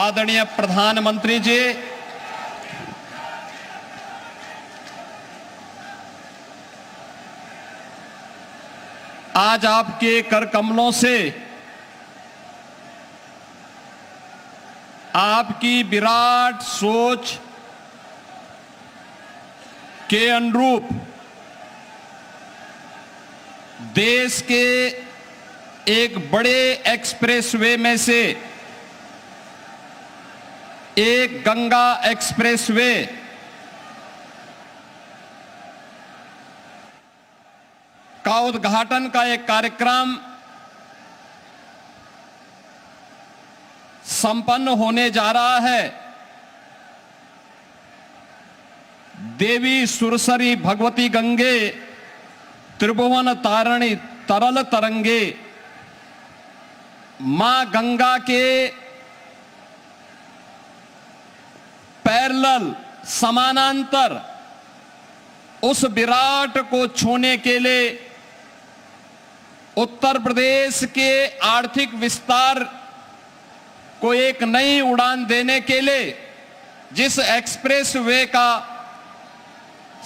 आदरणीय प्रधानमंत्री जी, आज आपके कर कमलों से आपकी विराट सोच के अनुरूप देश के एक बड़े एक्सप्रेसवे में से एक गंगा एक्सप्रेसवे का उद्घाटन का एक कार्यक्रम संपन्न होने जा रहा है। देवी सुरसरी भगवती गंगे त्रिभुवन तारिणी तरल तरंगे, मां गंगा के पैरेलल समानांतर उस विराट को छूने के लिए उत्तर प्रदेश के आर्थिक विस्तार को एक नई उड़ान देने के लिए जिस एक्सप्रेस वे का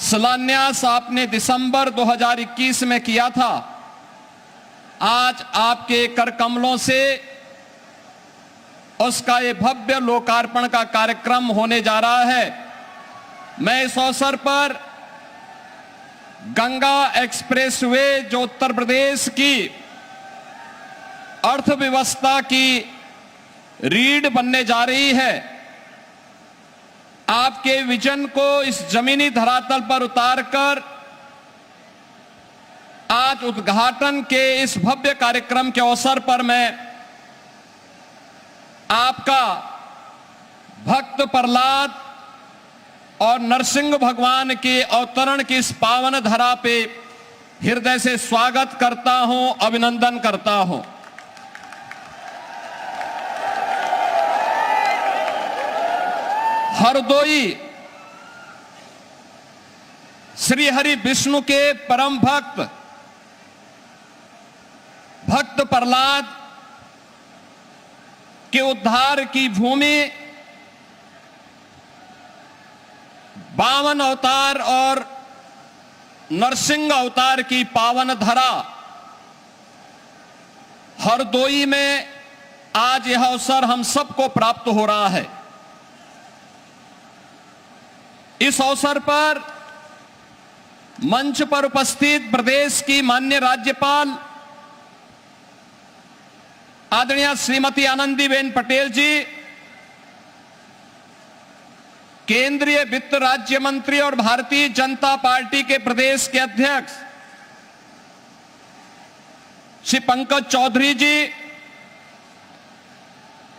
शिलान्यास आपने दिसंबर 2021 में किया था, आज आपके कर कमलों से उसका ये भव्य लोकार्पण का कार्यक्रम होने जा रहा है। मैं इस अवसर पर गंगा एक्सप्रेसवे जो उत्तर प्रदेश की अर्थव्यवस्था की रीढ़ बनने जा रही है, आपके विजन को इस जमीनी धरातल पर उतारकर आज उद्घाटन के इस भव्य कार्यक्रम के अवसर पर मैं आपका भक्त प्रहलाद और नरसिंह भगवान के अवतरण की इस पावन धरा पे हृदय से स्वागत करता हूं, अभिनंदन करता हूं। हरदोई श्री हरि विष्णु के परम भक्त भक्त प्रहलाद के उद्धार की भूमि, 52 अवतार और नरसिंह अवतार की पावन धरा हरदोई में आज यह अवसर हम सबको प्राप्त हो रहा है। इस अवसर पर मंच पर उपस्थित प्रदेश की माननीय राज्यपाल आदरणीय श्रीमती आनंदीबेन पटेल जी, केंद्रीय वित्त राज्य मंत्री और भारतीय जनता पार्टी के प्रदेश के अध्यक्ष श्री पंकज चौधरी जी,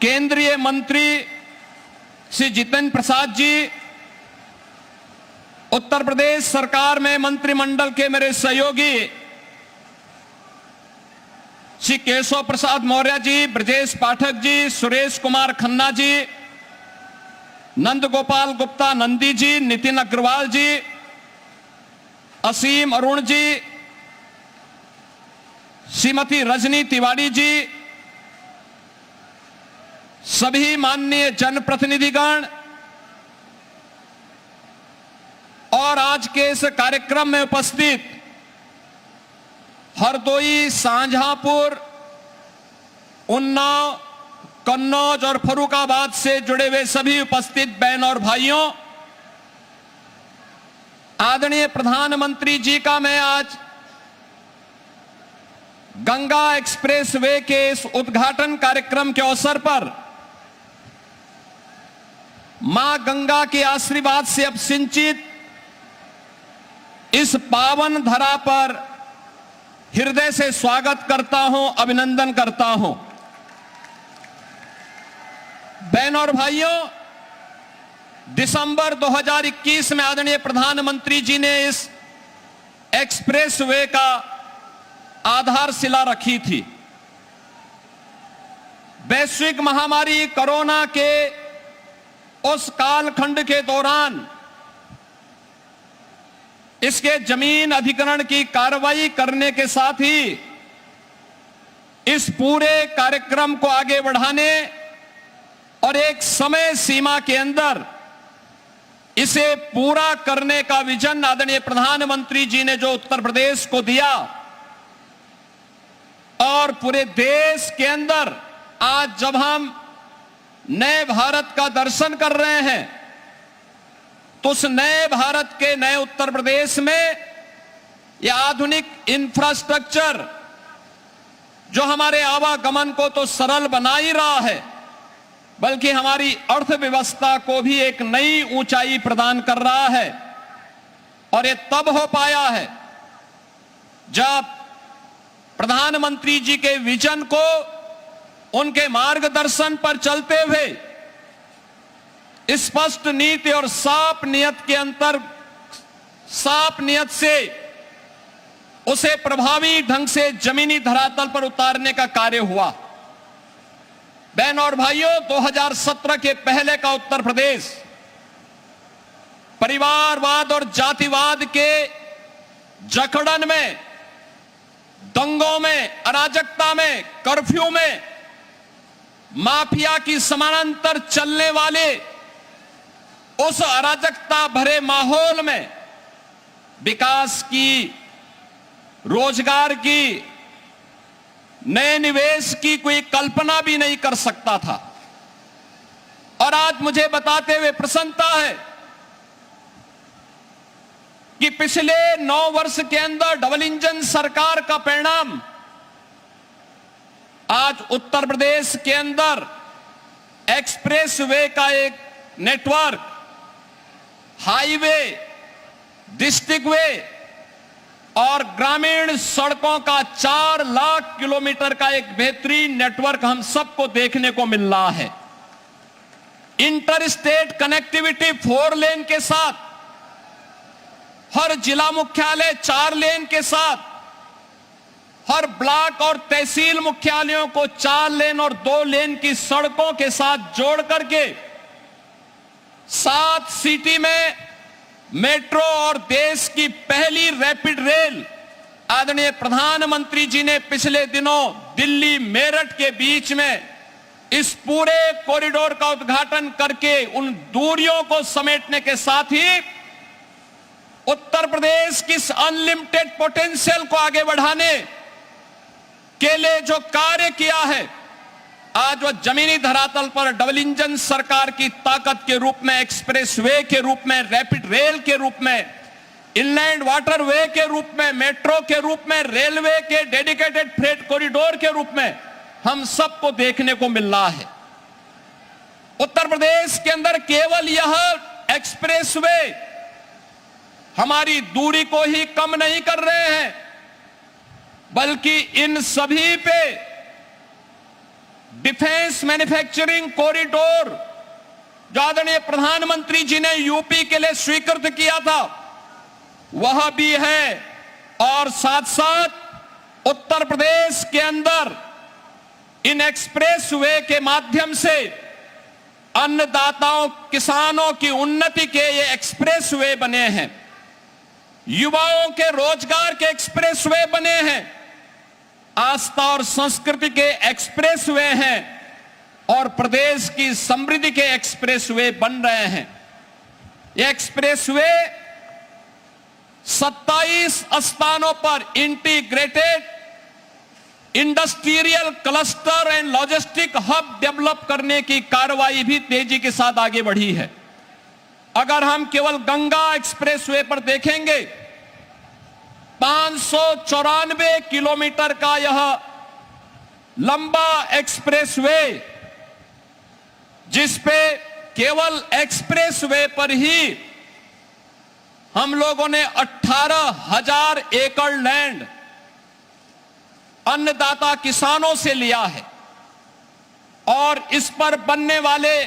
केंद्रीय मंत्री श्री जितेंद्र प्रसाद जी, उत्तर प्रदेश सरकार में मंत्रिमंडल के मेरे सहयोगी श्री केशव प्रसाद मौर्य जी, ब्रजेश पाठक जी, सुरेश कुमार खन्ना जी, नंद गोपाल गुप्ता नंदी जी, नितिन अग्रवाल जी, असीम अरुण जी, श्रीमती रजनी तिवारी जी, सभी माननीय जनप्रतिनिधिगण और आज के इस कार्यक्रम में उपस्थित हरदोई, शाहजहांपुर, उन्नाव, कन्नौज और फर्रुखाबाद से जुड़े हुए सभी उपस्थित बहन और भाइयों, आदरणीय प्रधानमंत्री जी का मैं आज गंगा एक्सप्रेसवे के इस उद्घाटन कार्यक्रम के अवसर पर मां गंगा के आशीर्वाद से अब सिंचित इस पावन धरा पर हृदय से स्वागत करता हूं, अभिनंदन करता हूं। बहन और भाइयों, दिसंबर 2021 में आदरणीय प्रधानमंत्री जी ने इस एक्सप्रेसवे का आधारशिला रखी थी। वैश्विक महामारी कोरोना के उस कालखंड के दौरान इसके जमीन अधिग्रहण की कार्रवाई करने के साथ ही इस पूरे कार्यक्रम को आगे बढ़ाने और एक समय सीमा के अंदर इसे पूरा करने का विजन आदरणीय प्रधानमंत्री जी ने जो उत्तर प्रदेश को दिया और पूरे देश के अंदर आज जब हम नए भारत का दर्शन कर रहे हैं तो उस नए भारत के नए उत्तर प्रदेश में यह आधुनिक इंफ्रास्ट्रक्चर जो हमारे आवागमन को तो सरल बना ही रहा है बल्कि हमारी अर्थव्यवस्था को भी एक नई ऊंचाई प्रदान कर रहा है। और यह तब हो पाया है जब प्रधानमंत्री जी के विजन को उनके मार्गदर्शन पर चलते हुए स्पष्ट नीति और साफ नियत के अंतर साफ नियत से उसे प्रभावी ढंग से जमीनी धरातल पर उतारने का कार्य हुआ। बहन और भाइयों, 2017 के पहले का उत्तर प्रदेश परिवारवाद और जातिवाद के जकड़न में, दंगों में, अराजकता में, कर्फ्यू में, माफिया की समानांतर चलने वाले उस अराजकता भरे माहौल में विकास की, रोजगार की, नए निवेश की कोई कल्पना भी नहीं कर सकता था। और आज मुझे बताते हुए प्रसन्नता है कि पिछले 9 वर्ष के अंदर डबल इंजन सरकार का परिणाम आज उत्तर प्रदेश के अंदर एक्सप्रेस वे का एक नेटवर्क, हाईवे, डिस्ट्रिक्ट वे और ग्रामीण सड़कों का 4 लाख किलोमीटर का एक बेहतरीन नेटवर्क हम सबको देखने को मिल रहा है। इंटर स्टेट कनेक्टिविटी 4 लेन के साथ, हर जिला मुख्यालय 4 लेन के साथ, हर ब्लॉक और तहसील मुख्यालयों को 4 लेन और 2 लेन की सड़कों के साथ जोड़ करके 7 सिटी में मेट्रो और देश की पहली रैपिड रेल आदरणीय प्रधानमंत्री जी ने पिछले दिनों दिल्ली मेरठ के बीच में इस पूरे कॉरिडोर का उद्घाटन करके उन दूरियों को समेटने के साथ ही उत्तर प्रदेश की अनलिमिटेड पोटेंशियल को आगे बढ़ाने के लिए जो कार्य किया है, आज वह जमीनी धरातल पर डबल इंजन सरकार की ताकत के रूप में, एक्सप्रेस वे के रूप में, रैपिड रेल के रूप में, इनलैंड वाटर वे के रूप में, मेट्रो के रूप में, रेलवे के डेडिकेटेड फ्रेट कॉरिडोर के रूप में हम सबको देखने को मिल रहा है। उत्तर प्रदेश के अंदर केवल यह एक्सप्रेस वे हमारी दूरी को ही कम नहीं कर रहे हैं बल्कि इन सभी पे डिफेंस मैन्युफैक्चरिंग कॉरिडोर जो आदरणीय प्रधानमंत्री जी ने यूपी के लिए स्वीकृत किया था वह भी है। और साथ साथ उत्तर प्रदेश के अंदर इन एक्सप्रेस वे के माध्यम से अन्नदाताओं, किसानों की उन्नति के ये एक्सप्रेस वे बने हैं, युवाओं के रोजगार के एक्सप्रेस वे बने हैं, आस्था और संस्कृति के एक्सप्रेस वे हैं और प्रदेश की समृद्धि के एक्सप्रेस वे बन रहे हैं। ये एक्सप्रेस वे 27 स्थानों पर integrated industrial cluster and logistic hub develop करने की कार्रवाई भी तेजी के साथ आगे बढ़ी है। अगर हम केवल गंगा एक्सप्रेस वे पर देखेंगे 594 किलोमीटर का यह लंबा एक्सप्रेस वे, जिस पे केवल एक्सप्रेस वे पर ही हम लोगों ने 18,000 एकड़ लैंड अन्नदाता किसानों से लिया है और इस पर बनने वाले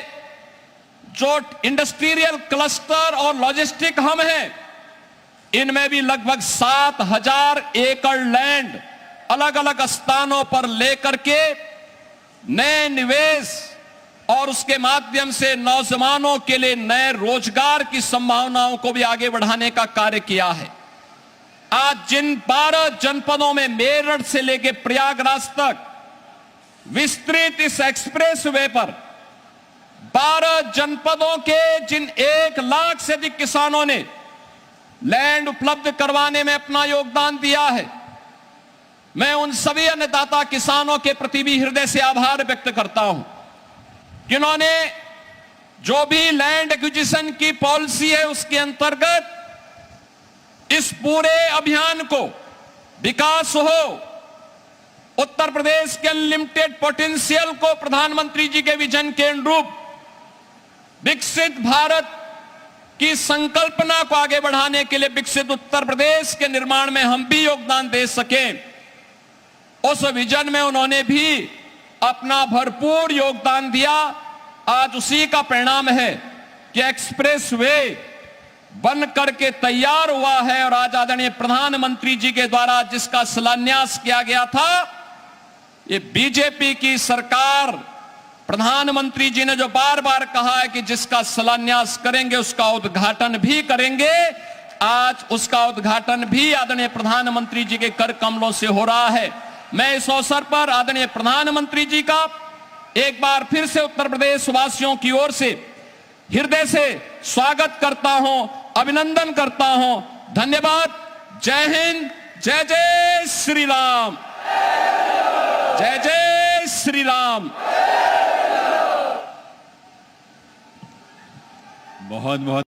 जो इंडस्ट्रियल क्लस्टर और लॉजिस्टिक हब हैं, इनमें भी लगभग 7,000 एकड़ लैंड अलग अलग स्थानों पर लेकर के नए निवेश और उसके माध्यम से नौजवानों के लिए नए रोजगार की संभावनाओं को भी आगे बढ़ाने का कार्य किया है। आज जिन 12 जनपदों में मेरठ से लेकर प्रयागराज तक विस्तृत इस एक्सप्रेस वे पर 12 जनपदों के जिन 1 लाख से अधिक किसानों ने लैंड उपलब्ध करवाने में अपना योगदान दिया है, मैं उन सभी अन्नदाता किसानों के प्रति भी हृदय से आभार व्यक्त करता हूं, जिन्होंने जो भी लैंड एक्विजिशन की पॉलिसी है उसके अंतर्गत इस पूरे अभियान को विकास हो, उत्तर प्रदेश के अनलिमिटेड पोटेंशियल को प्रधानमंत्री जी के विजन के अनुरूप विकसित भारत की संकल्पना को आगे बढ़ाने के लिए विकसित उत्तर प्रदेश के निर्माण में हम भी योगदान दे सकें, उस विजन में उन्होंने भी अपना भरपूर योगदान दिया। आज उसी का परिणाम है कि एक्सप्रेस वे बन करके तैयार हुआ है और आज आदरणीय प्रधानमंत्री जी के द्वारा जिसका शिलान्यास किया गया था, ये बीजेपी की सरकार, प्रधानमंत्री जी ने जो बार बार कहा है कि जिसका शिलान्यास करेंगे उसका उद्घाटन भी करेंगे, आज उसका उद्घाटन भी आदरणीय प्रधानमंत्री जी के कर कमलों से हो रहा है। मैं इस अवसर पर आदरणीय प्रधानमंत्री जी का एक बार फिर से उत्तर प्रदेश वासियों की ओर से हृदय से स्वागत करता हूं, अभिनंदन करता हूं। धन्यवाद। जय हिंद, जय जय श्री राम, जय जय श्री राम। बहुत बहुत